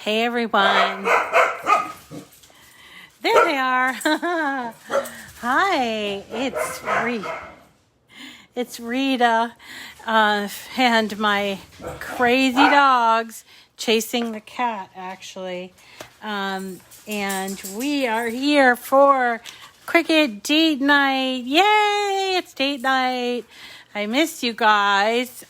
Hey everyone. There they are. Hi, it's Rita and my crazy dogs chasing the cat actually. And we are here for Cricut Date Night. Yay, it's date night. I missed you guys.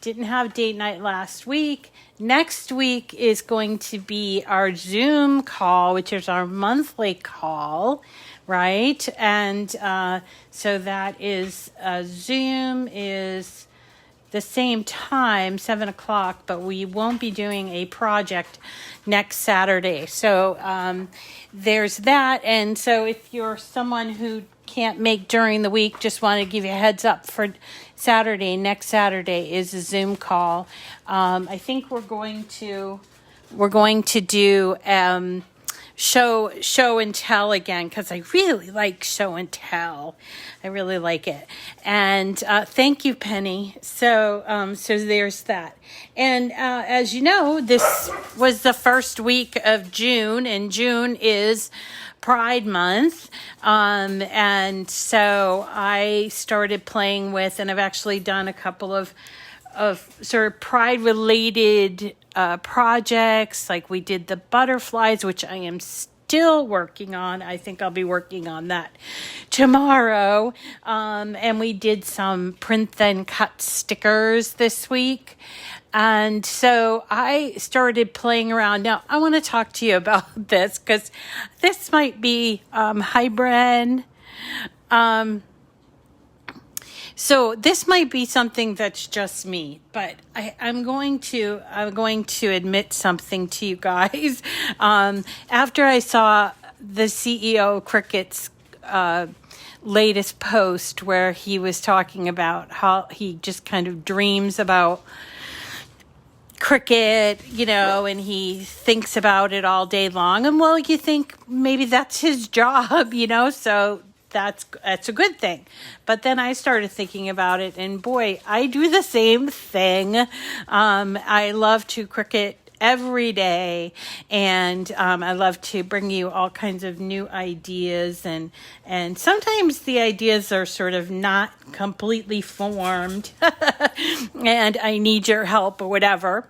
Didn't have date night last week. Next week is going to be our Zoom call, which is our monthly call, right? And so that is Zoom is the same time, 7 o'clock, but we won't be doing a project next Saturday. So there's that. And so if you're someone who can't make during the week, just want to give you a heads up for Saturday. Next Saturday is a Zoom call. I think we're going to do show and tell again, because I really like show and tell. I really like it. And thank you, Penny. So there's that. And as you know, this was the first week of June, and June is Pride Month. And so I started playing with, and I've actually done a couple of sort of pride related projects. Like we did the butterflies, which I am still working on. I think I'll be working on that tomorrow. And we did some print then cut stickers this week. And so I started playing around. Now, I want to talk to you about this because this might be hybrid. So this might be something that's just me, but I'm going to admit something to you guys. After I saw the CEO of Cricut's latest post where he was talking about how he just kind of dreams about Cricut, and he thinks about it all day long. And well, you think maybe that's his job, so that's a good thing. But then I started thinking about it, and boy, I do the same thing. I love to Cricut every day, and I love to bring you all kinds of new ideas, and sometimes the ideas are sort of not completely formed and I need your help or whatever.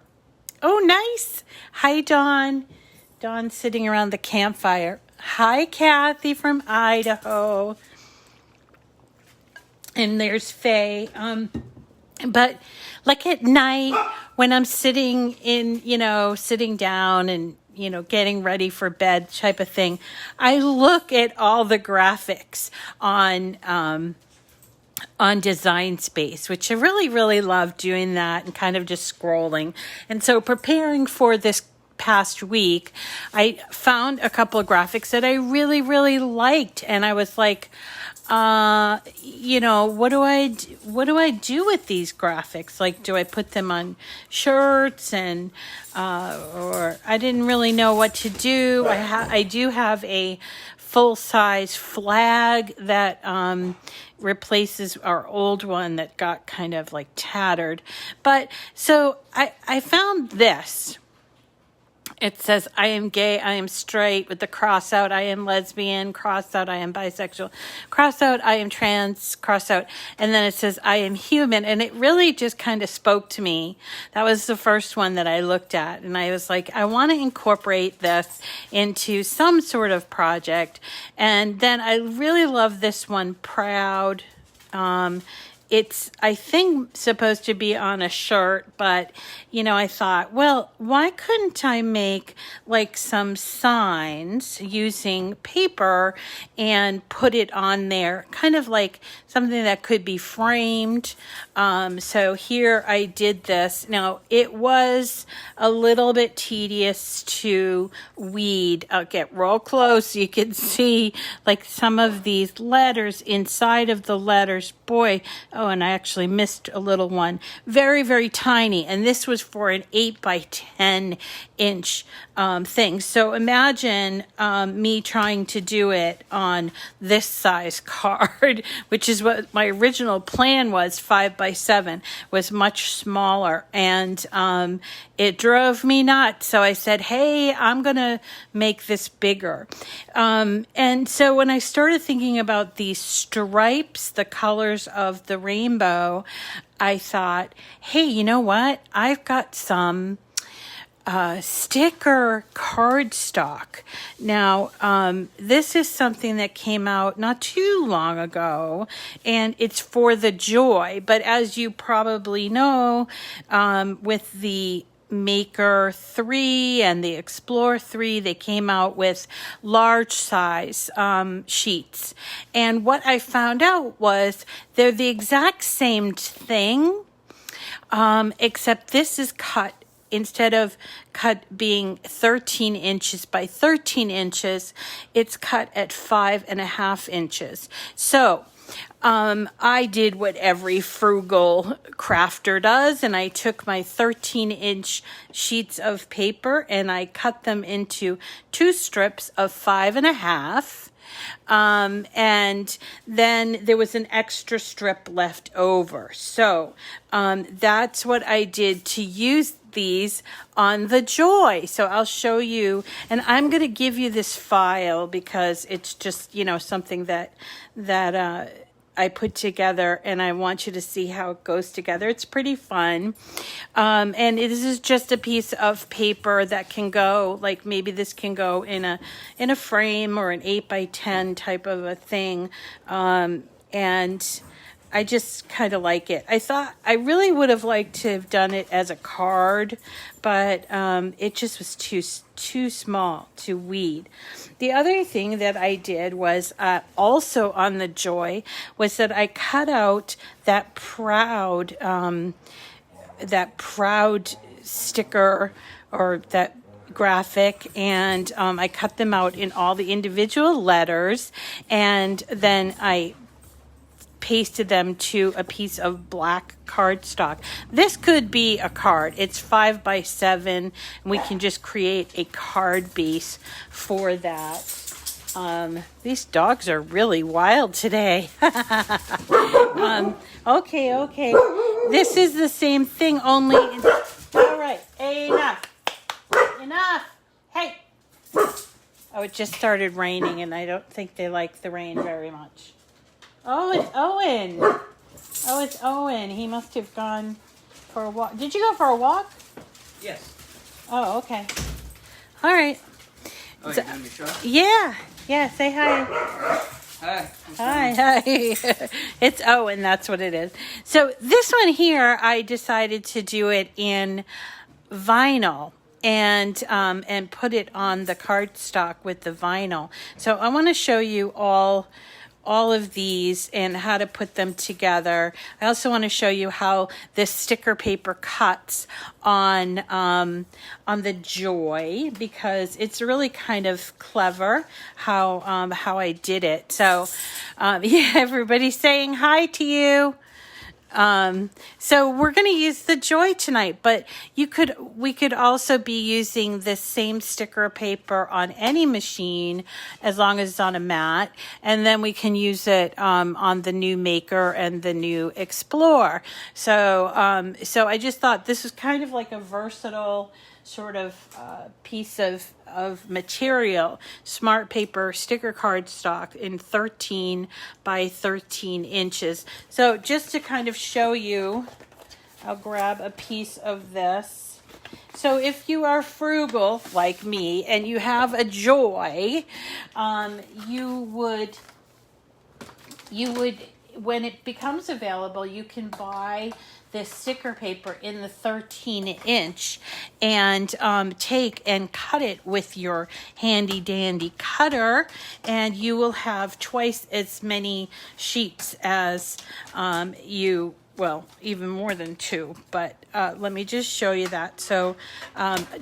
Oh, nice. Hi, Dawn. Dawn's sitting around the campfire. Hi, Kathy from Idaho. And there's Faye. But like at night when I'm sitting down and, getting ready for bed type of thing, I look at all the graphics on Design Space, which I really, really love doing that and kind of just scrolling. And so preparing for this past week, I found a couple of graphics that I really, really liked. And I was like, what do I do with these graphics? Like, do I put them on shirts or I didn't really know what to do. I do have a full-size flag that replaces our old one that got kind of like tattered. But so I found this. It says, I am gay, I am straight, with the cross out, I am lesbian, cross out, I am bisexual, cross out, I am trans, cross out. And then it says, I am human. And it really just kind of spoke to me. That was the first one that I looked at. And I was like, I want to incorporate this into some sort of project. And then I really love this one, Proud. It's, I think, supposed to be on a shirt, but, I thought, well, why couldn't I make like some signs using paper and put it on there, kind of like something that could be framed. So here I did this. Now, it was a little bit tedious to weed. I'll get real close so you can see like some of these letters inside of the letters. Boy, Oh, and I actually missed a little one. Very, very tiny. And this was for an 8 by 10 inch thing. So imagine me trying to do it on this size card, which is what my original plan was. 5 by 7 was much smaller. And it drove me nuts. So I said, hey, I'm going to make this bigger. And so when I started thinking about these stripes, the colors of the rainbow, I thought, hey, you know what? I've got some sticker cardstock. Now, this is something that came out not too long ago, and it's for the Joy. But as you probably know, with the Maker 3 and the Explorer 3, they came out with large size sheets. And what I found out was they're the exact same thing, except this is cut. Instead of cut being 13 inches by 13 inches, it's cut at 5.5 inches. So I did what every frugal crafter does, and I took my 13-inch sheets of paper and I cut them into 2 strips of 5.5. And then there was an extra strip left over. So that's what I did to use these on the Joy. So I'll show you, and I'm going to give you this file because it's just, something that I put together, and I want you to see how it goes together. It's pretty fun. And this is just a piece of paper that can go, like maybe this can go in a frame or an 8 by 10 type of a thing. And I just kind of like it. I thought I really would have liked to have done it as a card, but it just was too small to weed. The other thing that I did was also on the Joy was that I cut out that proud sticker or that graphic, and I cut them out in all the individual letters, and then I pasted them to a piece of black cardstock. This could be a card. It's 5 by 7, and we can just create a card base for that. These dogs are really wild today. Okay. This is the same thing, only... All right, enough. Hey. Oh, it just started raining, and I don't think they like the rain very much. Oh, it's Owen. He must have gone for a walk. Did you go for a walk? Yes. Oh, okay. All right. Oh, you're gonna be sure? Yeah. Say hi. Hi. It's Owen. That's what it is. So this one here, I decided to do it in vinyl and put it on the cardstock with the vinyl. So I want to show you all of these and how to put them together. I also want to show you how this sticker paper cuts on the Joy, because it's really kind of clever how I did it. So everybody's saying hi to you. So we're going to use the Joy tonight, but we could also be using this same sticker paper on any machine as long as it's on a mat, and then we can use it on the new Maker and the new Explorer. So I just thought this was kind of like a versatile sort of piece of material, smart paper sticker cardstock in 13 by 13 inches. So just to kind of show you, I'll grab a piece of this. So if you are frugal like me and you have a Joy, you would, when it becomes available, you can buy this sticker paper in the 13-inch and take and cut it with your handy dandy cutter, and you will have twice as many sheets as even more than 2, but let me just show you that. So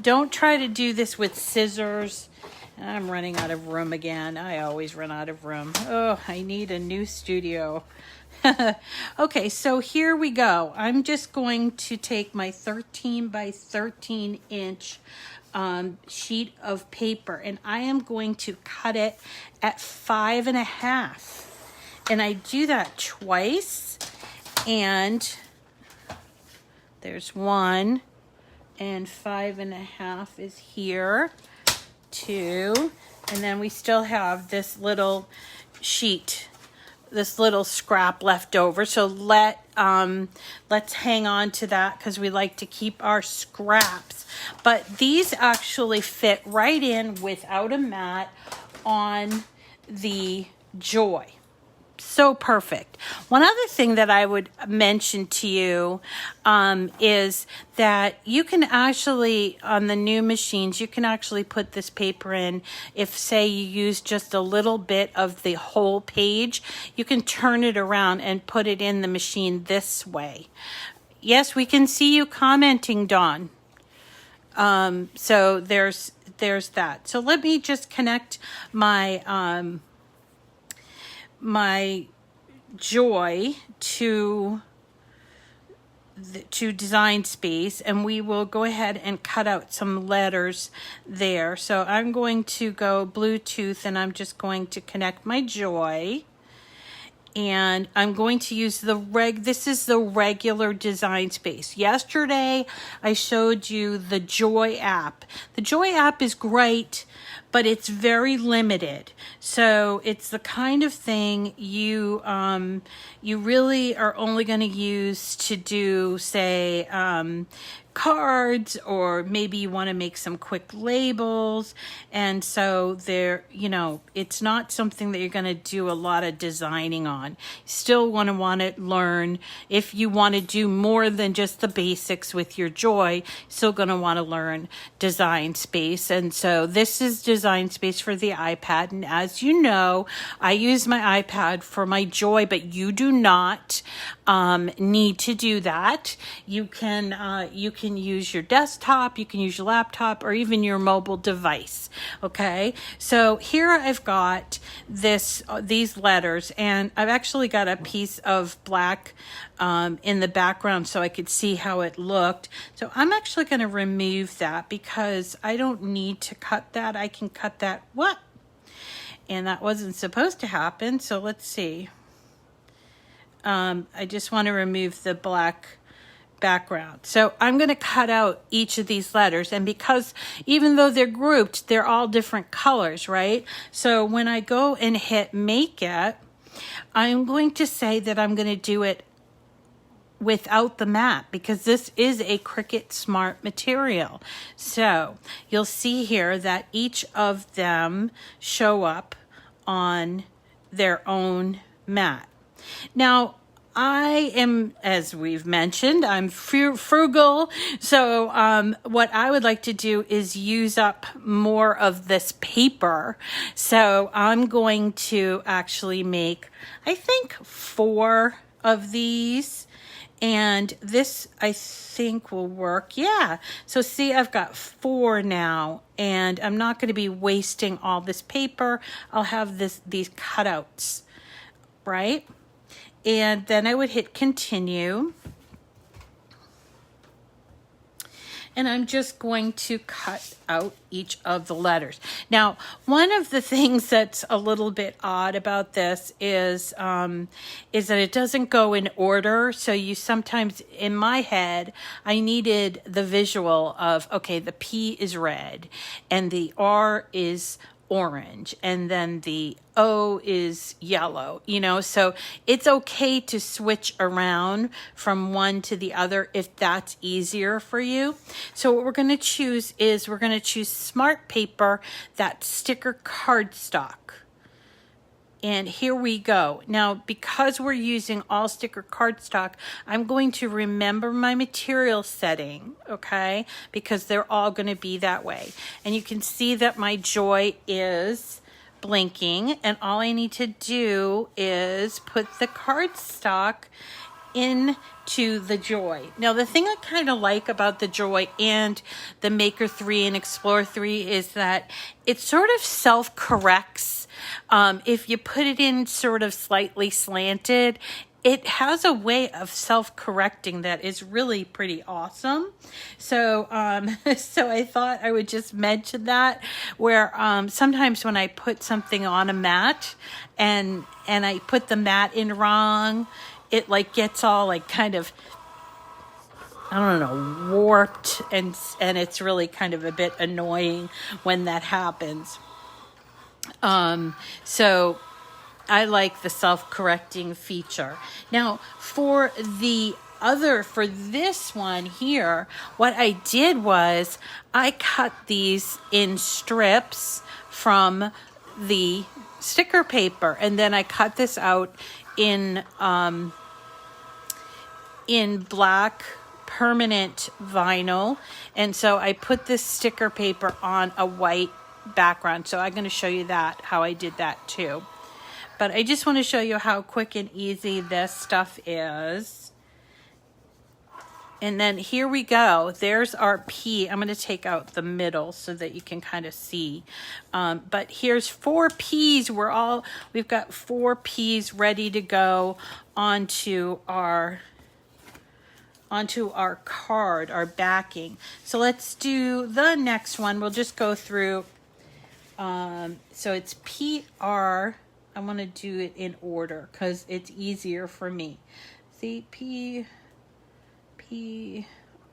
don't try to do this with scissors I'm running out of room again. I always run out of room. Oh, I need a new studio. Okay, so here we go. I'm just going to take my 13 by 13 inch sheet of paper, and I am going to cut it at 5.5. And I do that twice, and there's 1, and 5.5 is here, 2, and then we still have this little sheet, this little scrap left over. So let's hang on to that because we like to keep our scraps. But these actually fit right in without a mat on the Joy. So perfect. One other thing that I would mention to you is that you can actually, on the new machines, you can actually put this paper in. If, say, you use just a little bit of the whole page, you can turn it around and put it in the machine this way. Yes, we can see you commenting, Dawn. So there's that. So let me just connect my my Joy to Design Space, and we will go ahead and cut out some letters there. So I'm going to go Bluetooth, and I'm just going to connect my Joy. And I'm going to use this is the regular Design Space. Yesterday, I showed you the Joy app. The Joy app is great, but it's very limited. So it's the kind of thing you really are only going to use to do, say, cards, or maybe you want to make some quick labels. And so it's not something that you're going to do a lot of designing on. You still want to learn. If you want to do more than just the basics with your Joy, you're still going to want to learn Design Space. And so this is Design Space for the iPad. And as you know, I use my iPad for my Joy, but you do not need to do that. You can use your desktop, you can use your laptop, or even your mobile device. Okay, so here I've got these letters, and I've actually got a piece of black in the background so I could see how it looked. So I'm actually going to remove that because I don't need to cut that. I can cut that. What? And that wasn't supposed to happen. So let's see. I just want to remove the black background. So I'm going to cut out each of these letters, and because even though they're grouped, they're all different colors, right? So when I go and hit make it, I'm going to say that I'm going to do it without the mat because this is a Cricut Smart material. So you'll see here that each of them show up on their own mat. Now, I am, as we've mentioned, I'm frugal. So what I would like to do is use up more of this paper. So I'm going to actually make, I think, 4 of these. And this, I think, will work. Yeah. So see, I've got 4 now. And I'm not going to be wasting all this paper. I'll have these cutouts, right? And then I would hit continue. And I'm just going to cut out each of the letters. Now, one of the things that's a little bit odd about this is that it doesn't go in order. So you sometimes, in my head, I needed the visual of, okay, the P is red and the R is orange, and then the O is yellow, so it's okay to switch around from one to the other if that's easier for you. So what we're going to choose is Smart Paper, that sticker cardstock. And here we go. Now, because we're using all sticker cardstock, I'm going to remember my material setting, okay? Because they're all going to be that way. And you can see that my Joy is blinking, and all I need to do is put the cardstock into the Joy. Now, the thing I kind of like about the Joy and the Maker 3 and Explorer 3 is that it sort of self-corrects. If you put it in sort of slightly slanted, it has a way of self-correcting that is really pretty awesome. So, so I thought I would just mention that, where sometimes when I put something on a mat and I put the mat in wrong, it like gets all like kind of, I don't know, warped, and it's really kind of a bit annoying when that happens. So I like the self-correcting feature. Now, for this one here, what I did was I cut these in strips from the sticker paper, and then I cut this out in black permanent vinyl, and so I put this sticker paper on a white background. So I'm going to show you how I did that too. But I just want to show you how quick and easy this stuff is. And then here we go. There's our P. I'm going to take out the middle so that you can kind of see. But here's 4 P's. We've got 4 P's ready to go onto our card, our backing. So let's do the next one. We'll just go through. So it's PR. I want to do it in order because it's easier for me. See,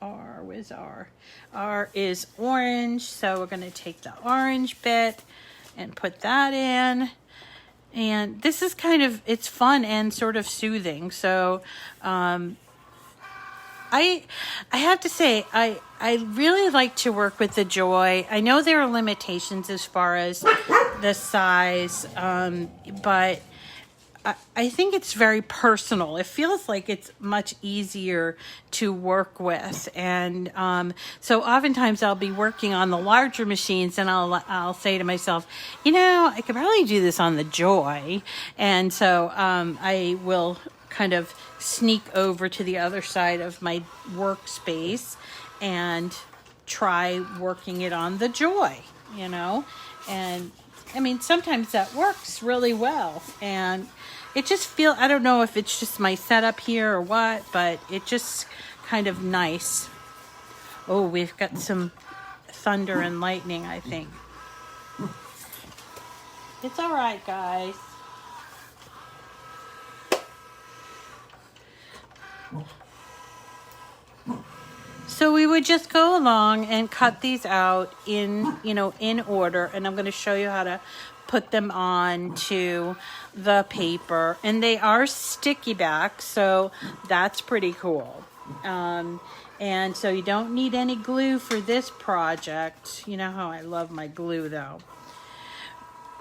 R, where's R? R is orange, so we're going to take the orange bit and put that in. And this is it's fun and sort of soothing. So I have to say, I really like to work with the Joy. I know there are limitations as far as the size, but I think it's very personal. It feels like it's much easier to work with. And so oftentimes I'll be working on the larger machines, and I'll say to myself, I could probably do this on the Joy. And so I will kind of sneak over to the other side of my workspace and try working it on the Joy, and I mean, sometimes that works really well, and it just I don't know if it's just my setup here or what, but it just kind of nice. Oh, we've got some thunder and lightning, I think. It's all right, guys. So we would just go along and cut these out in order, and I'm going to show you how to put them on to the paper. And they are sticky back, so that's pretty cool. And so you don't need any glue for this project. You know how I love my glue, though.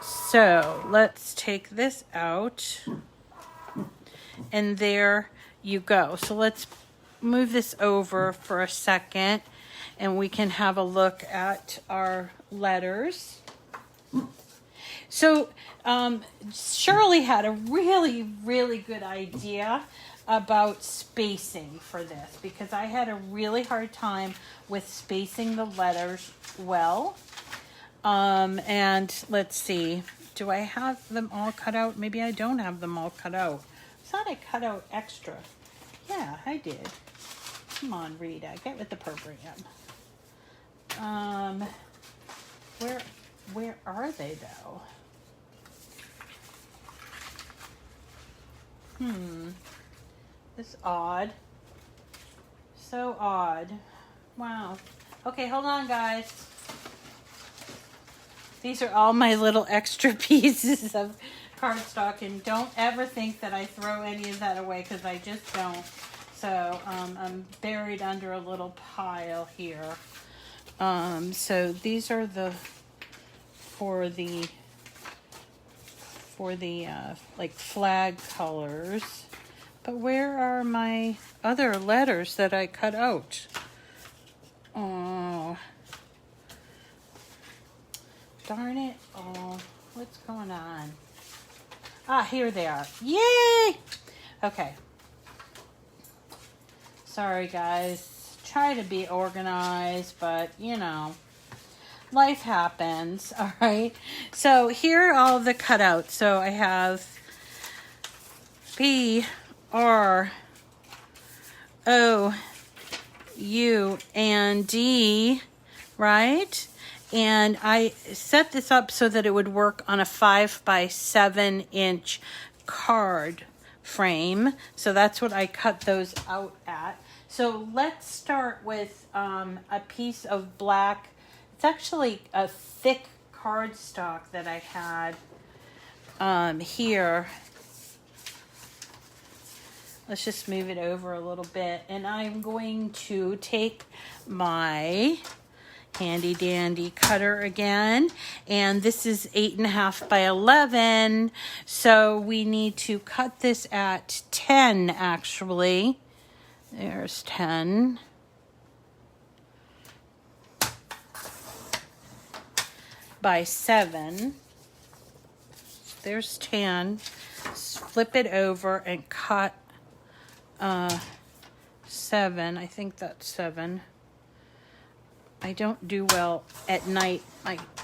So let's take this out, and there you go. So let's move this over for a second, and we can have a look at our letters. So Shirley had a really, really good idea about spacing for this, because I had a really hard time with spacing the letters well. And let's see, do I have them all cut out? Maybe I don't have them all cut out. I thought I cut out extra. Yeah, I did. Come on, Rita, get with the program. Where are they, though? This odd. So odd. Wow. Okay, hold on, guys. These are all my little extra pieces of cardstock, and don't ever think that I throw any of that away, because I just don't. So I'm buried under a little pile here. So these are for the like flag colors. But where are my other letters that I cut out? Oh, darn it. Oh, what's going on? Ah, here they are. Yay! Okay. Sorry guys, try to be organized, but you know, life happens. All right, so here are all the cutouts. So I have B, R, O, U, and D, right? And I set this up so that it would work on a 5x7 inch card frame. So that's what I cut those out at. So let's start with a piece of black. It's actually a thick cardstock that I had here. Let's just move it over a little bit. And I'm going to take my handy dandy cutter again, and this is 8.5 by 11, so we need to cut this at 10 actually. There's 10 by 7. There's 10. Flip it over and cut 7. I think that's 7. I don't do well at night.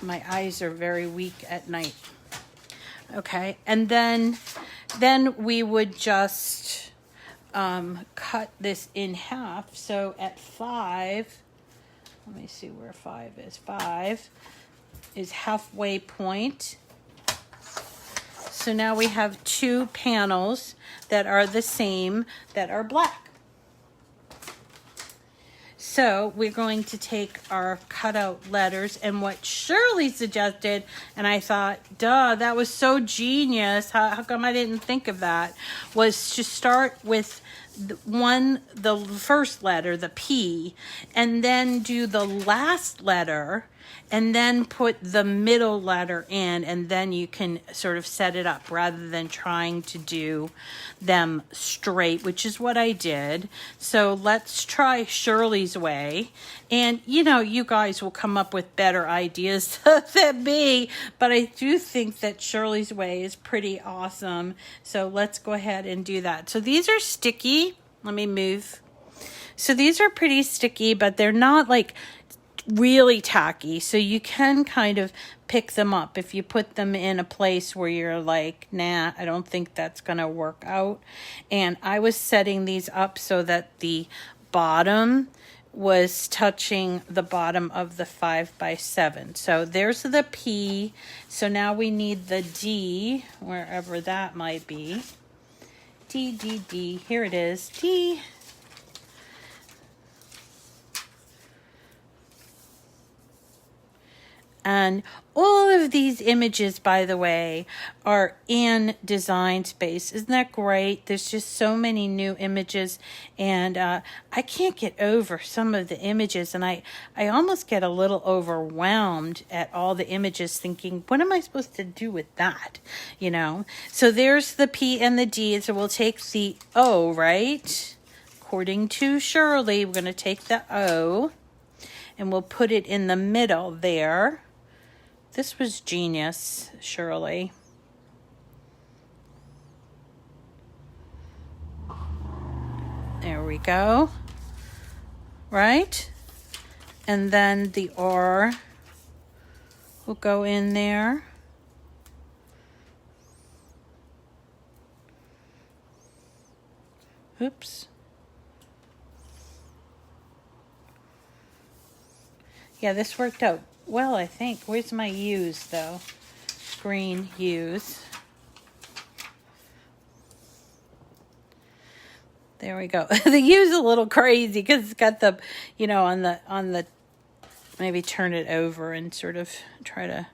My eyes are very weak at night. Okay, and then we would just cut this in half. So at 5, let me see where 5 is. 5 is halfway point. So now we have 2 panels that are the same, that are black. So we're going to take our cutout letters, and what Shirley suggested, and I thought, duh, that was so genius. How come I didn't think of that? Was to start with the first letter, the P, and then do the last letter, and then put the middle letter in, and then you can sort of set it up rather than trying to do them straight, which is what I did. So let's try Shirley's way. And, you know, you guys will come up with better ideas than me, but I do think that Shirley's way is pretty awesome. So let's go ahead and do that. So these are sticky. Let me move. So these are pretty sticky, but they're not like really tacky, so you can kind of pick them up if you put them in a place where you're like, nah, I don't think that's gonna work out. And I was setting these up so that the bottom was touching the bottom of the 5x7. So there's the P. So now we need the D, wherever that might be. D, D, D, here it is, D. And all of these images, by the way, are in Design Space. Isn't that great? There's just so many new images, and I can't get over some of the images, and I almost get a little overwhelmed at all the images, thinking, what am I supposed to do with that? You know? So there's the P and the D, so we'll take the O, right? According to Shirley, we're going to take the O, and we'll put it in the middle there. This was genius, Shirley. There we go. Right? And then the R will go in there. Oops. Yeah, this worked out well, I think. Where's my U's, though? Green U's. There we go. The U's a little crazy because it's got the, you know, on the, maybe turn it over and sort of try to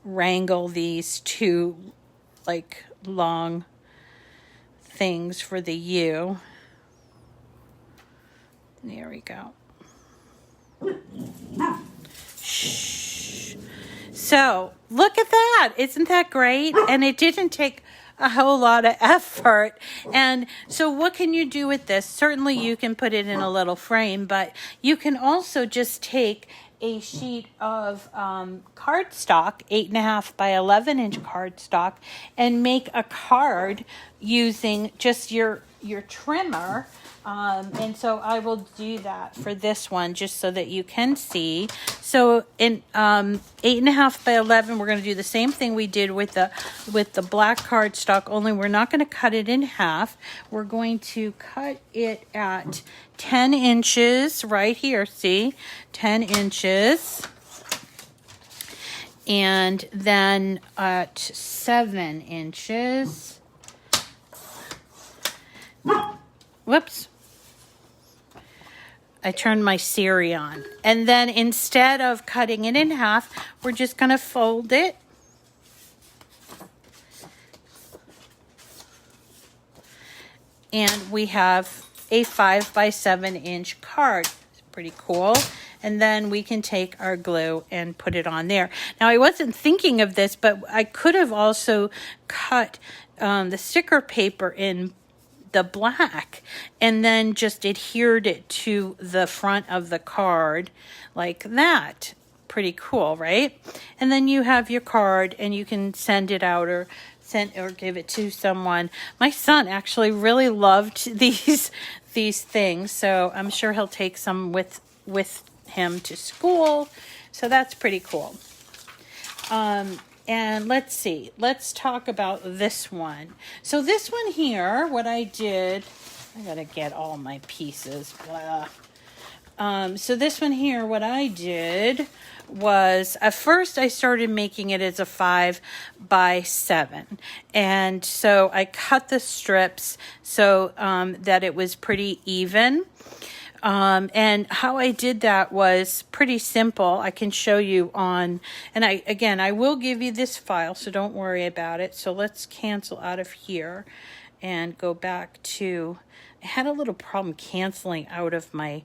wrangle these two, like, long things for the U. There we go. Shh. So look at that. Isn't that great? And it didn't take a whole lot of effort. And so what can you do with this? Certainly you can put it in a little frame, but you can also just take a sheet of cardstock, 8.5 by 11 inch cardstock, and make a card using just your trimmer And so I will do that for this one just so that you can see. So in 8.5 by 11, we're going to do the same thing we did with the black cardstock, only we're not going to cut it in half. We're going to cut it at 10 inches right here. See, 10 inches. And then at 7 inches. Whoops. I turned my Siri on. And then instead of cutting it in half, we're just going to fold it. And we have a 5 by 7 inch card. It's pretty cool. And then we can take our glue and put it on there. Now, I wasn't thinking of this, but I could have also cut the sticker paper in the black and then just adhered it to the front of the card like that. Pretty cool, right? And then you have your card and you can send it out or give it to someone. My son actually really loved these things, so I'm sure he'll take some with him to school. So that's pretty cool. And let's see, let's talk about this one. So this one here, what I did, I gotta get all my pieces, blah. So this one here, what I did was, at first I started making it as a 5 by 7. And so I cut the strips so that it was pretty even. And how I did that was pretty simple. I can show you on, and I will give you this file, so don't worry about it. So let's cancel out of here and go back to, I had a little problem canceling out of my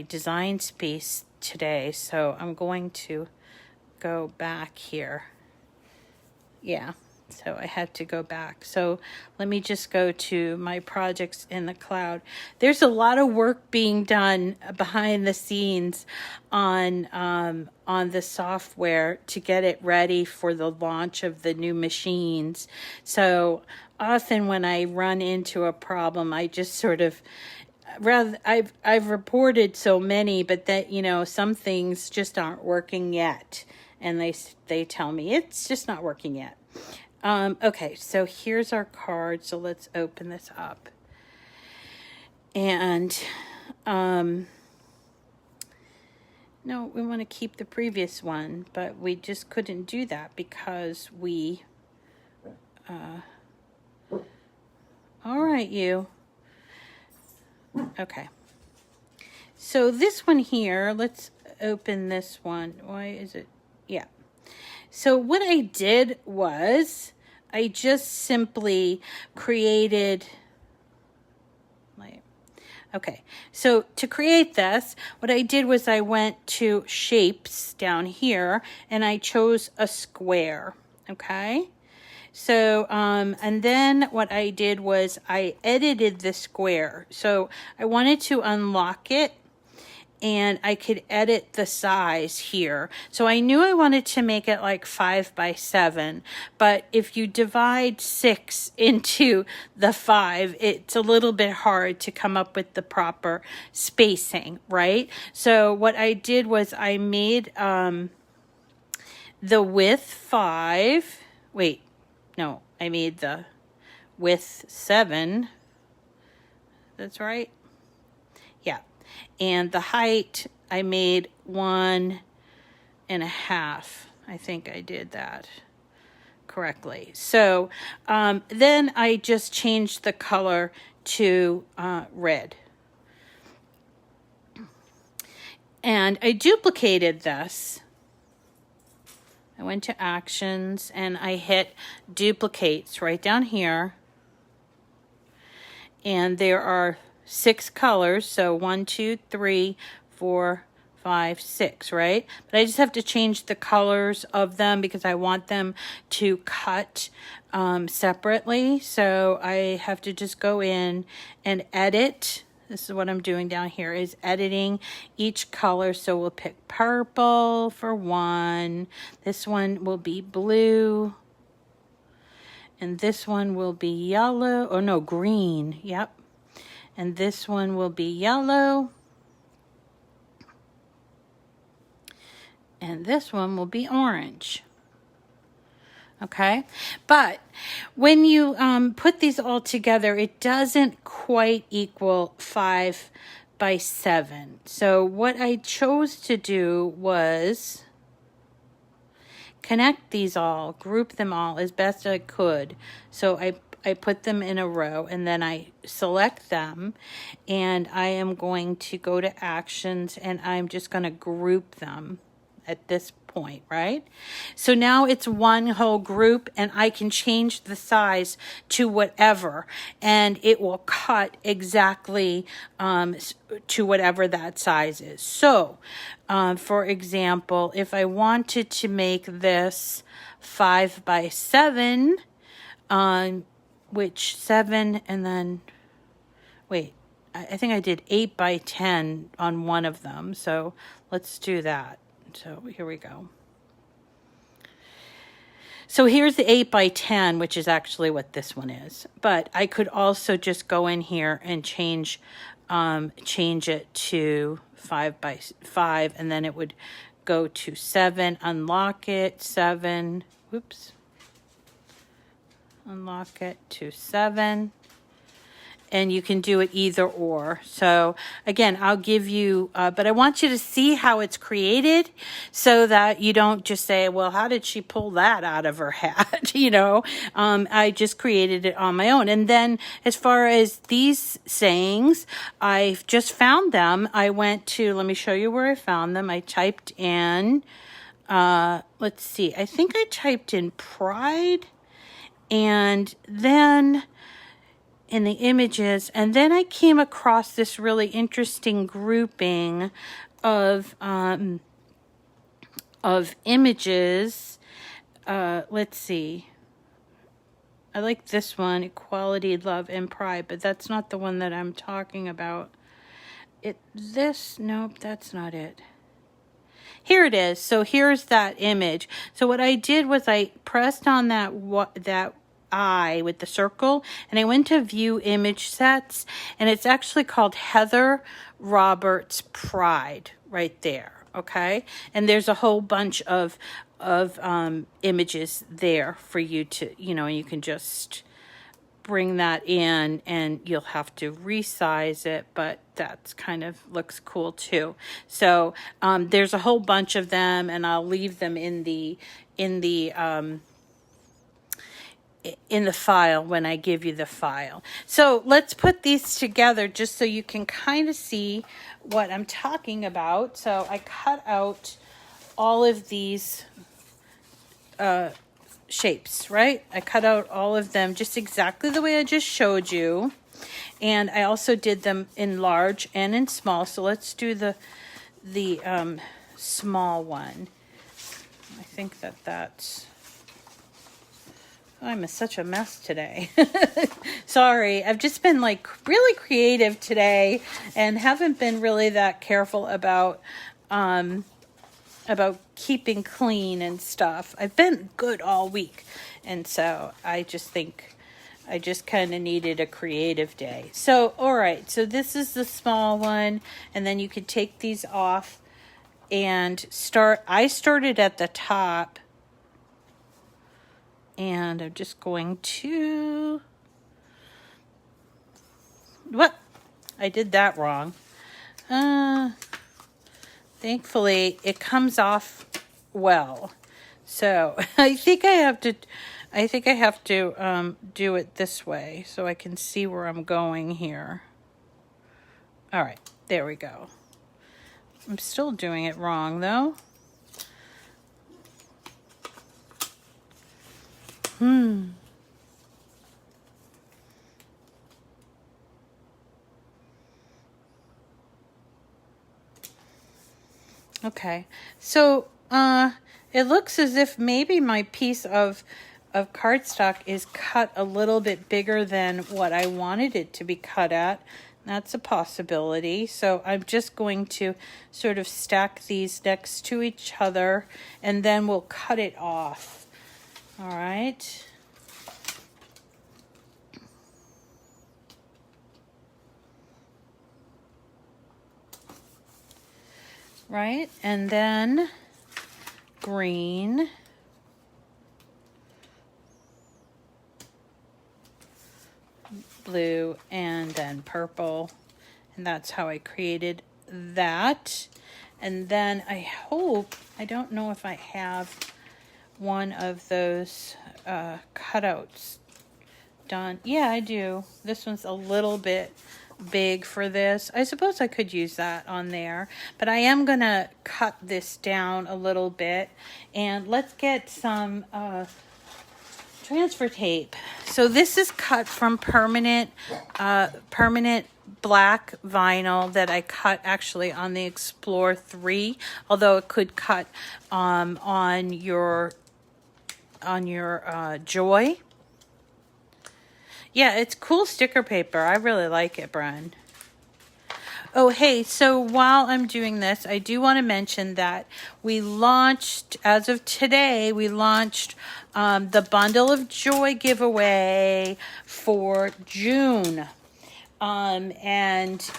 design space today. So I'm going to go back here. Yeah. So I had to go back. So let me just go to my projects in the cloud. There's a lot of work being done behind the scenes on the software to get it ready for the launch of the new machines. So often when I run into a problem, I just sort of I've reported so many, but that, you know, some things just aren't working yet, and they tell me it's just not working yet. Okay, so here's our card. So let's open this up. And, no, we want to keep the previous one, but we just couldn't do that because we, all right, you. Okay. So this one here, let's open this one. Why is it? Yeah. So what I did was I just simply created, okay, so to create this, what I did was I went to shapes down here and I chose a square, okay? So, and then what I did was I edited the square. So I wanted to unlock it, and I could edit the size here. So I knew I wanted to make it like 5 by 7, but if you divide 6 into the 5, it's a little bit hard to come up with the proper spacing, right? So what I did was I made the width 5. Wait, no, I made the width 7. That's right. Yeah. And the height, I made 1.5. I think I did that correctly. So then I just changed the color to red. And I duplicated this. I went to actions and I hit duplicates right down here. And there are 6 colors, so 1, 2, 3, 4, 5, 6, right? But I just have to change the colors of them because I want them to cut separately. So I have to just go in and edit. This is what I'm doing down here, is editing each color. So we'll pick purple for 1. This one will be blue. And this one will be yellow, or no, green. Yep. And this one will be yellow. And this one will be orange. Okay, but when you put these all together, it doesn't quite equal 5 by 7. So what I chose to do was connect these all, group them all as best I could. So I put them in a row, and then I select them, and I am going to go to actions, and I'm just going to group them at this point, right? So now it's one whole group, and I can change the size to whatever, and it will cut exactly to whatever that size is. So for example, if I wanted to make this 5 by 7, which 7, and then wait, I think I did 8 by 10 on one of them, so let's do that. So here we go. So here's the 8 by 10, which is actually what this one is. But I could also just go in here and change it to 5 by 5, and then it would go to 7, unlock it, 7, whoops. Unlock it to 7. And you can do it either or. So again, I'll give you, but I want you to see how it's created so that you don't just say, well, how did she pull that out of her hat? You know, I just created it on my own. And then as far as these sayings, I've just found them. I went to, let me show you where I found them. I typed in, let's see, I think I typed in pride, and then in the images, and then I came across this really interesting grouping of images. Let's see. I like this one, equality, love, and pride, but that's not the one that I'm talking about. Nope, that's not it. Here it is. So here's that image. So what I did was I pressed on that eye with the circle, and I went to view image sets, and it's actually called Heather Roberts Pride right there. Okay, and there's a whole bunch of images there for you to, you know, and you can just bring that in, and you'll have to resize it, but that's kind of looks cool too. So there's a whole bunch of them, and I'll leave them in the file when I give you the file. So let's put these together just so you can kind of see what I'm talking about. So I cut out all of these shapes, right? I cut out all of them just exactly the way I just showed you. And I also did them in large and in small. So let's do the small one. I think that's... I'm such a mess today. Sorry, I've just been like really creative today and haven't been really that careful about keeping clean and stuff. I've been good all week, and so I just think I just kind of needed a creative day. So, all right, so this is the small one, and then you could take these off and start. I started at the top. And I'm just going to, what? I did that wrong. Thankfully, it comes off well. So I think I have to do it this way so I can see where I'm going here. All right, there we go. I'm still doing it wrong though. Okay, so it looks as if maybe my piece of cardstock is cut a little bit bigger than what I wanted it to be cut at. That's a possibility. So I'm just going to sort of stack these next to each other, and then we'll cut it off. All right. right? And then green. Blue, and then purple. And that's how I created that. And then I hope, I don't know if I have one of those cutouts done. Yeah, I do. This one's a little bit big for this. I suppose I could use that on there, but I am gonna cut this down a little bit. And let's get some transfer tape. So this is cut from permanent black vinyl that I cut actually on the Explore 3, although it could cut on your Joy. Yeah, it's cool sticker paper. I really like it, Brian. Oh, hey, so while I'm doing this, I do want to mention that we launched, as of today, we launched the Bundle of Joy giveaway for June. And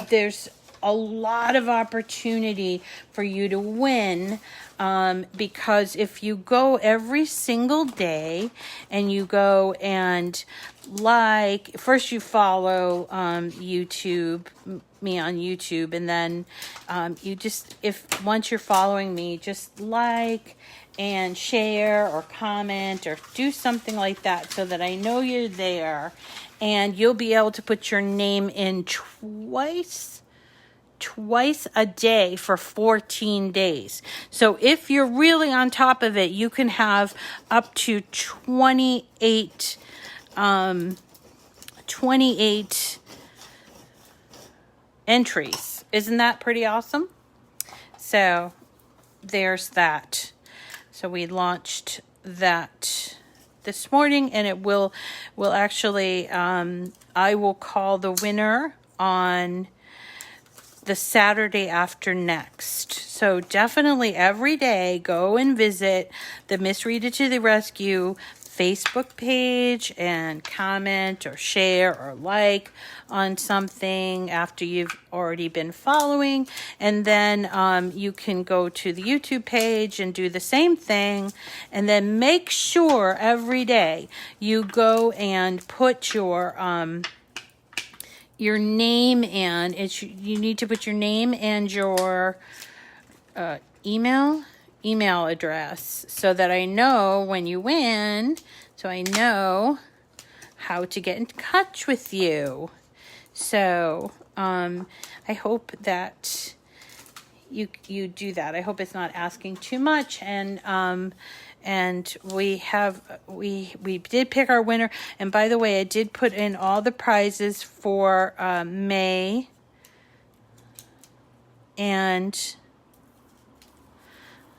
there's a lot of opportunity for you to win, because if you go every single day and you go and first you follow YouTube, me on YouTube, and then once you're following me, just like and share or comment or do something like that so that I know you're there, and you'll be able to put your name in twice a day for 14 days. So if you're really on top of it, you can have up to 28 entries. Isn't that pretty awesome? So there's that. So we launched that this morning, and it will actually, I will call the winner on the Saturday after next. So definitely every day go and visit the Miss Rita to the Rescue Facebook page and comment or share or like on something after you've already been following. And then you can go to the YouTube page and do the same thing. And then make sure every day you go and put your name in. You need to put your name and your email address so that I know when you win, so I know how to get in touch with you. So I hope that you do that. I hope it's not asking too much. And we did pick our winner. And by the way, I did put in all the prizes for May. And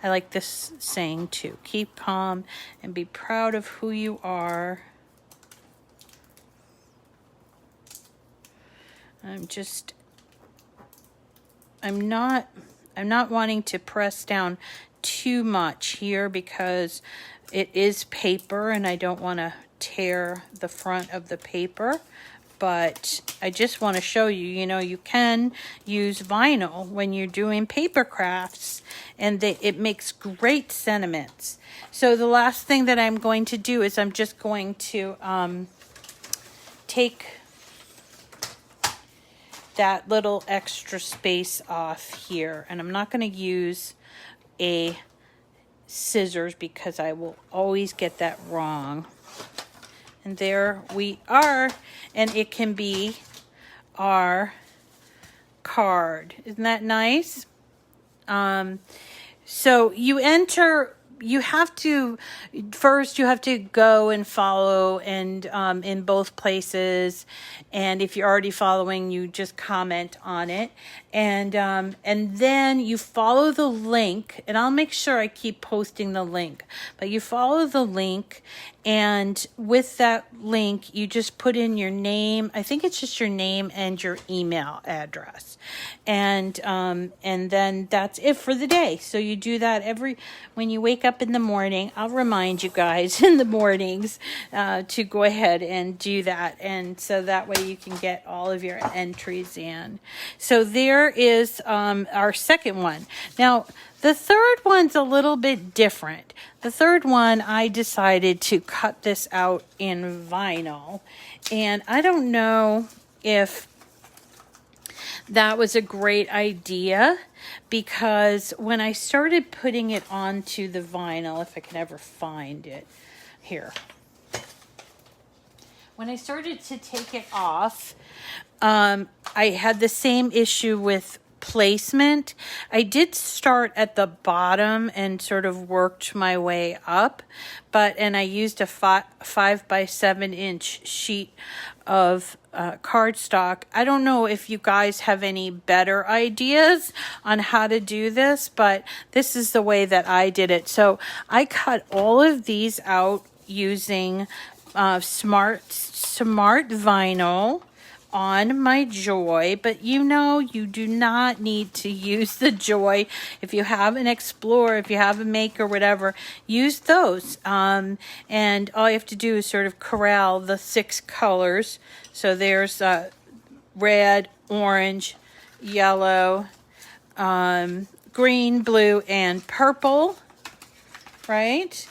I like this saying too. Keep calm and be proud of who you are. I'm not wanting to press down too much here because it is paper and I don't want to tear the front of the paper. But I just want to show you, you can use vinyl when you're doing paper crafts, and it makes great sentiments. So the last thing that I'm going to do is I'm just going to take that little extra space off here. And I'm not going to use a scissors because I will always get that wrong. And there we are, and it can be our card. Isn't that nice? So you have to go and follow and in both places. And if you're already following, you just comment on it. And then you follow the link, and I'll make sure I keep posting the link, but you follow the link, and with that link, you just put in your name. I think it's just your name and your email address. And then that's it for the day. So you do that when you wake up up in the morning, I'll remind you guys in the mornings to go ahead and do that. And so that way you can get all of your entries in. So there is our second one. Now, the third one's a little bit different. The third one, I decided to cut this out in vinyl. And I don't know if that was a great idea, because when I started putting it onto the vinyl, if I can ever find it here, when I started to take it off, I had the same issue with placement. I did start at the bottom and sort of worked my way up, and I used a 5 by 7 inch sheet of cardstock. I don't know if you guys have any better ideas on how to do this, but this is the way that I did it. So I cut all of these out using smart vinyl on my Joy, but you do not need to use the Joy. If you have an Explorer, if you have a Maker, whatever, use those. And all you have to do is sort of corral the 6 colors. So there's red, orange, yellow, green, blue, and purple, right?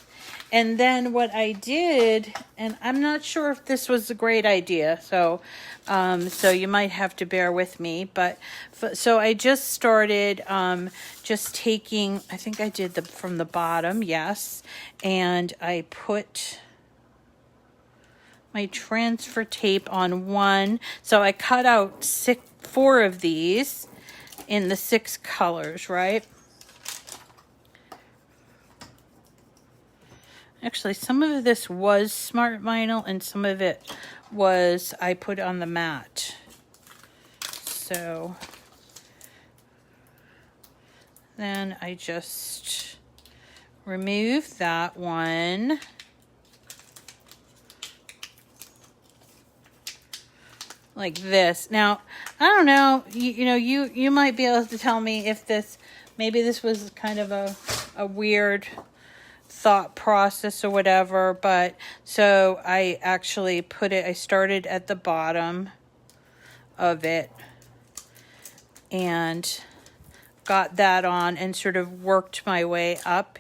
And then what I did, and I'm not sure if this was a great idea, so you might have to bear with me, but so I just started just taking, I think I did from the bottom, yes, and I put my transfer tape on one. So I cut out 4 of these in the 6 colors, right? Actually, some of this was smart vinyl and some of it was I put on the mat. So then I just remove that one. Like this. Now, I don't know, you might be able to tell me if maybe this was kind of a weird thought process or whatever, but so I actually I started at the bottom of it and got that on and sort of worked my way up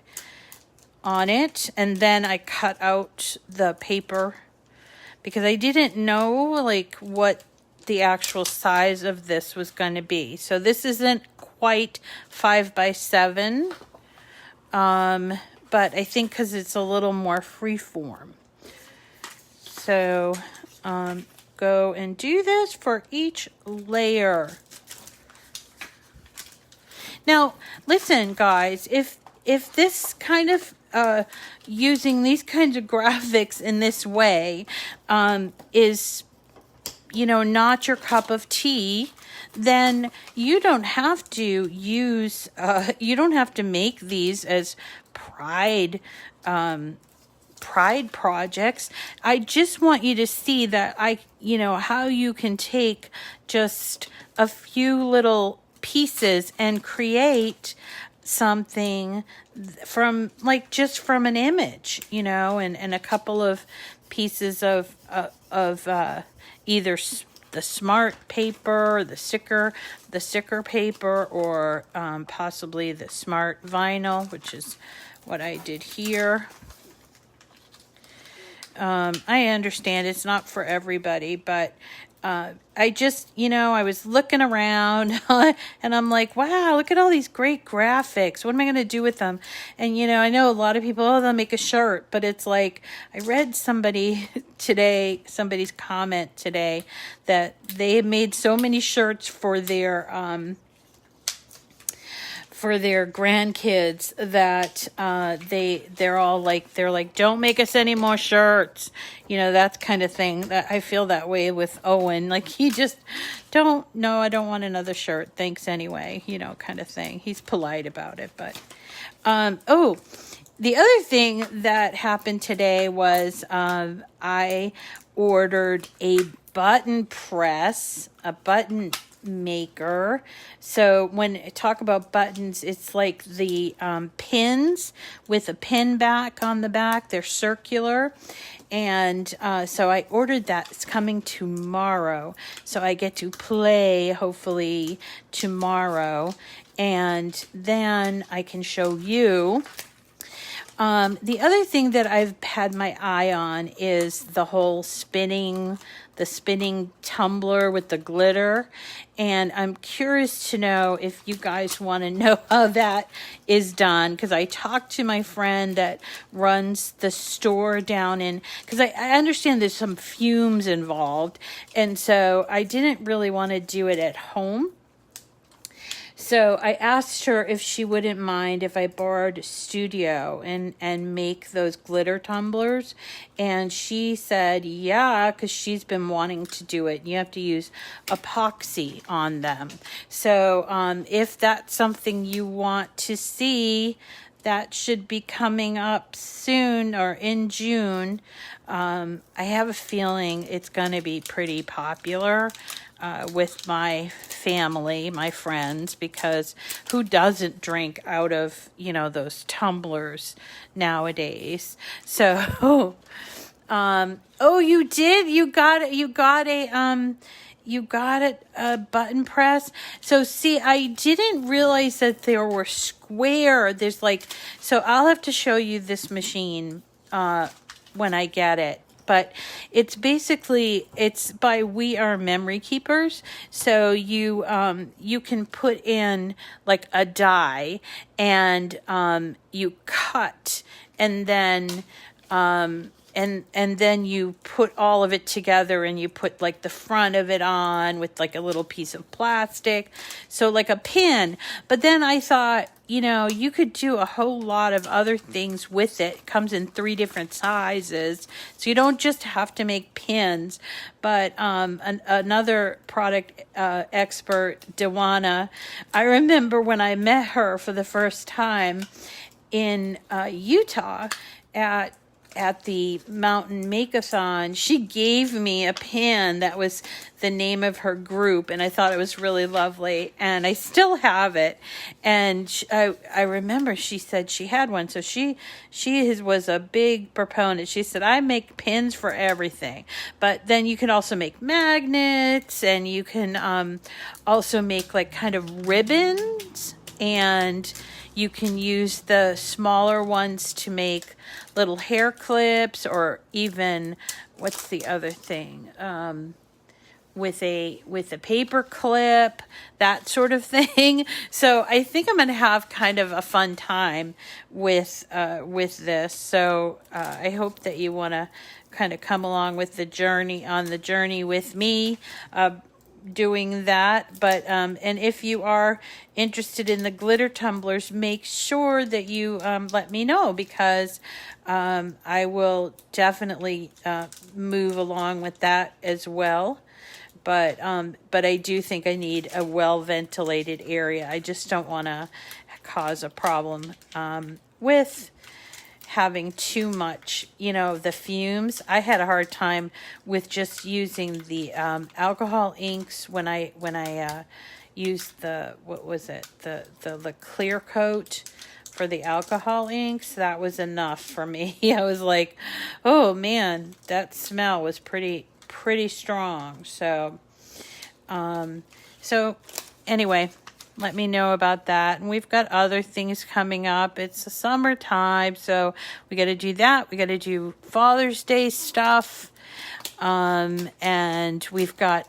on it, and then I cut out the paper because I didn't know like what the actual size of this was going to be. So this isn't quite 5 by 7, but I think because it's a little more freeform. So go and do this for each layer. Now, listen, guys, if this kind of using these kinds of graphics in this way is, not your cup of tea, then you don't have to you don't have to make these as pride projects. I just want you to see that how you can take just a few little pieces and create something from an image, and a couple of pieces of either the smart paper, the sticker paper, or possibly the smart vinyl, which is what I did here. I understand it's not for everybody, but I just, I was looking around and I'm like, wow, look at all these great graphics. What am I going to do with them? And, I know a lot of people, they'll make a shirt, but it's like, I read somebody's comment today that they had made so many shirts for their grandkids that they're like, don't make us any more shirts, that kind of thing. That I feel that way with Owen, like he just I don't want another shirt, thanks anyway, kind of thing. He's polite about it. But the other thing that happened today was I ordered a button press, a button maker. So when I talk about buttons, it's like the pins with a pin back on the back. They're circular. And so I ordered that. It's coming tomorrow. So I get to play hopefully tomorrow. And then I can show you. The other thing that I've had my eye on is the whole spinning tumbler with the glitter. And I'm curious to know if you guys want to know how that is done. Because I talked to my friend that runs the store down in, because I understand there's some fumes involved. And so I didn't really want to do it at home. So I asked her if she wouldn't mind if I borrowed a studio and make those glitter tumblers. And she said, yeah, because she's been wanting to do it. You have to use epoxy on them. So if that's something you want to see, that should be coming up soon or in June. I have a feeling it's going to be pretty popular with my family, my friends, because who doesn't drink out of, those tumblers nowadays? So, oh, you did? You got a button press. So see, I didn't realize that there were square. So I'll have to show you this machine when I get it. But it's by We Are Memory Keepers. So you can put in like a die and you cut and then and then you put all of it together and you put like the front of it on with like a little piece of plastic. So like a pin. But then I thought, you could do a whole lot of other things with it. It comes in 3 different sizes. So you don't just have to make pins. But another product expert, Dewana, I remember when I met her for the first time in Utah at the Mountain Make-a-thon, she gave me a pin that was the name of her group, and I thought it was really lovely, and I still have it. And I remember she said she had one, so she was a big proponent. She said, I make pins for everything, but then you can also make magnets, and you can also make like kind of ribbons, and you can use the smaller ones to make little hair clips, or even, what's the other thing? With a paper clip, that sort of thing. So I think I'm going to have kind of a fun time with this. So I hope that you want to kind of come along with the journey with me. Doing that, but and if you are interested in the glitter tumblers, make sure that you let me know, because I will definitely move along with that as well. But I do think I need a well ventilated area. I just don't want to cause a problem with having too much, the fumes. I had a hard time with just using the alcohol inks when I used the clear coat for the alcohol inks. That was enough for me. I was like, oh man, that smell was pretty strong. So anyway, let me know about that. And we've got other things coming up. It's the summertime, so we got to do that. We got to do Father's Day stuff. And we've got,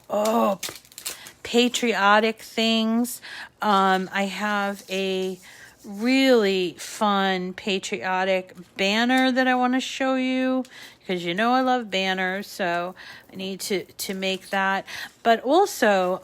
patriotic things. I have a really fun patriotic banner that I want to show you, because I love banners, so I need to make that. But also,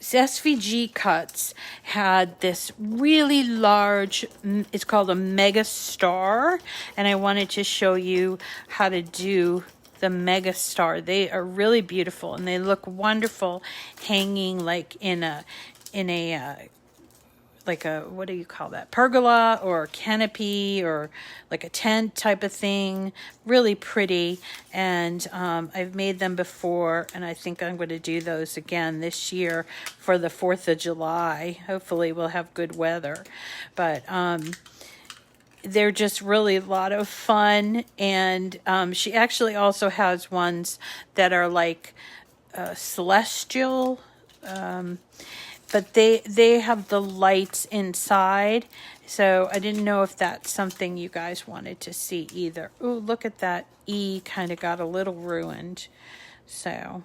SVG Cuts had this really large, it's called a mega star, and I wanted to show you how to do the mega star. They are really beautiful, and they look wonderful hanging like in a like a, what do you call that? Pergola or canopy or like a tent type of thing. Really pretty. And I've made them before, and I think I'm going to do those again this year for the 4th of July. Hopefully we'll have good weather. But they're just really a lot of fun. And she actually also has ones that are like celestial, but they have the lights inside, so I didn't know if that's something you guys wanted to see either. Oh, look at that E kind of got a little ruined. So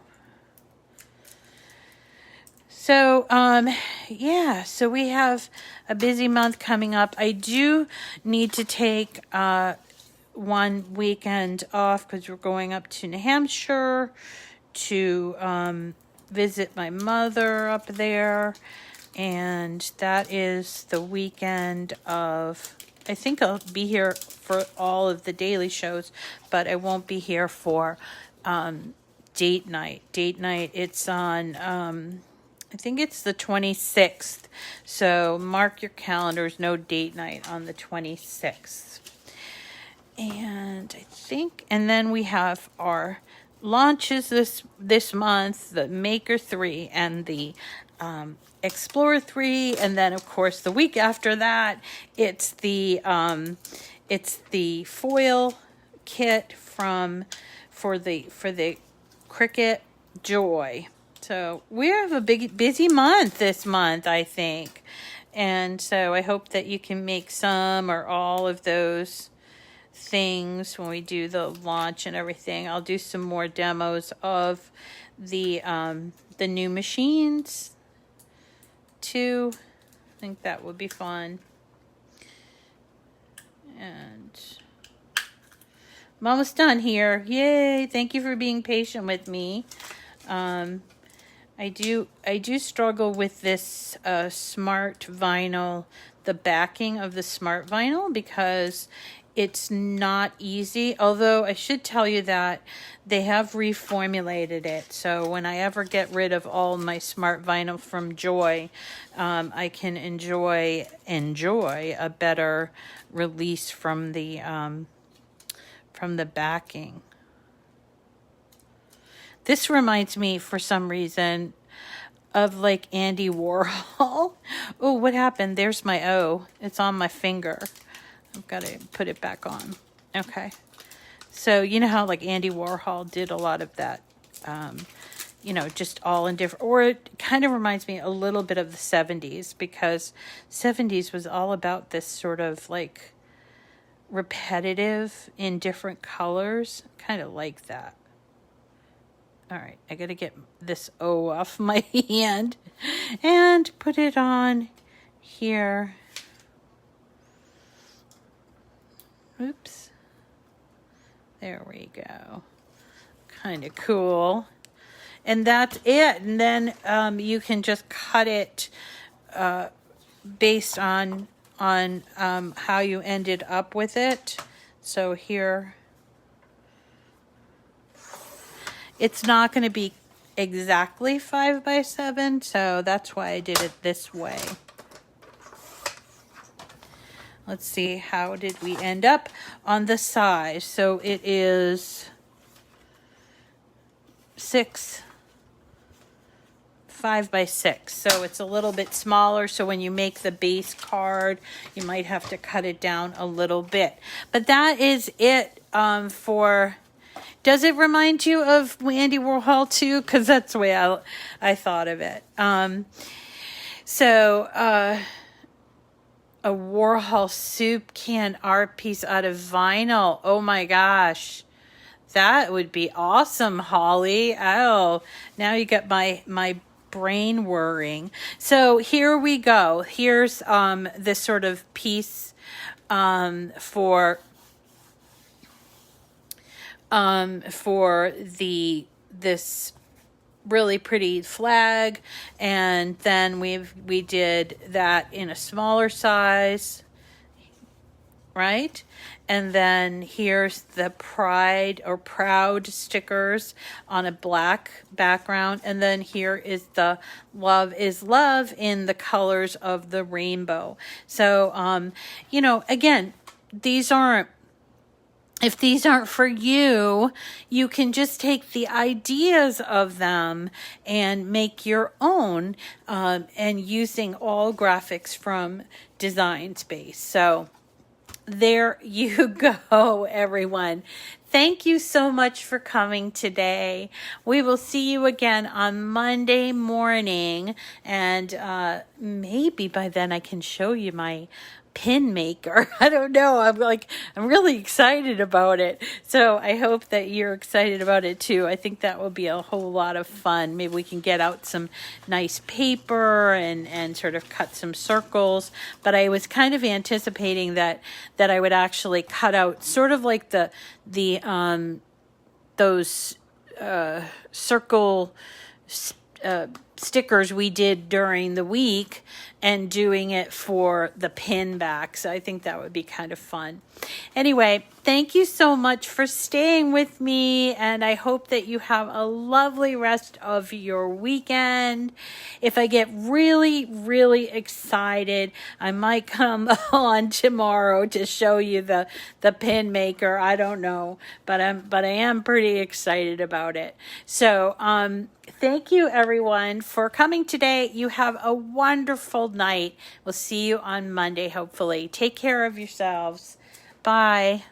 yeah, so we have a busy month coming up. I do need to take one weekend off because we're going up to New Hampshire to visit my mother up there, and that is the weekend of, I think I'll be here for all of the daily shows, but I won't be here for date night. It's on I think it's the 26th, so mark your calendars. No date night on the 26th. And I think, and then we have our launches this month, the Maker 3 and the Explorer 3, and then of course the week after that it's the foil kit for the Cricut Joy. So we have a busy month this month, I think, and so I hope that you can make some or all of those things when we do the launch and everything. I'll do some more demos of the new machines too. I think that would be fun. And I'm almost done here. Yay! Thank you for being patient with me. I do struggle with this smart vinyl, the backing of the smart vinyl, because it's not easy, although I should tell you that they have reformulated it. So when I ever get rid of all my smart vinyl from Joy, I can enjoy a better release from the backing. This reminds me, for some reason, of like Andy Warhol. Oh, what happened? There's my O. It's on my finger. I've got to put it back on. Okay. So you know how like Andy Warhol did a lot of that, just all in different, or it kind of reminds me a little bit of the 70s, because 70s was all about this sort of like repetitive in different colors. Kind of like that. All right, I got to get this O off my hand and put it on here. Oops. There we go. Kind of cool. And that's it. And then you can just cut it based on how you ended up with it. So here, it's not going to be exactly 5 by 7, so that's why I did it this way. Let's see, how did we end up on the size? So it is 5 by 6, so it's a little bit smaller. So when you make the base card, you might have to cut it down a little bit. But that is it for... Does it remind you of Andy Warhol too? Because that's the way I thought of it. A Warhol soup can art piece out of vinyl. Oh my gosh. That would be awesome, Holly. Oh, now you got my brain whirring. So here we go. Here's this sort of piece for this really pretty flag, and then we did that in a smaller size right? And then here's the pride or proud stickers on a black background. And then here is the love is love in the colors of the rainbow. So, you know, again, if these aren't for you, you can just take the ideas of them and make your own, and using all graphics from Design Space. So there you go, everyone. Thank you so much for coming today. We will see you again on Monday morning, and maybe by then I can show you my pin maker. I don't know. I'm really excited about it. So I hope that you're excited about it too. I think that will be a whole lot of fun. Maybe we can get out some nice paper and sort of cut some circles. But I was kind of anticipating that I would actually cut out sort of like those circle stickers we did during the week and doing it for the pin back. So I think that would be kind of fun. Anyway, thank you so much for staying with me, and I hope that you have a lovely rest of your weekend. If I get really, really excited, I might come on tomorrow to show you the pin maker. I don't know, but I am pretty excited about it. So, thank you everyone for coming today. You have a wonderful night. We'll see you on Monday, hopefully. Take care of yourselves. Bye.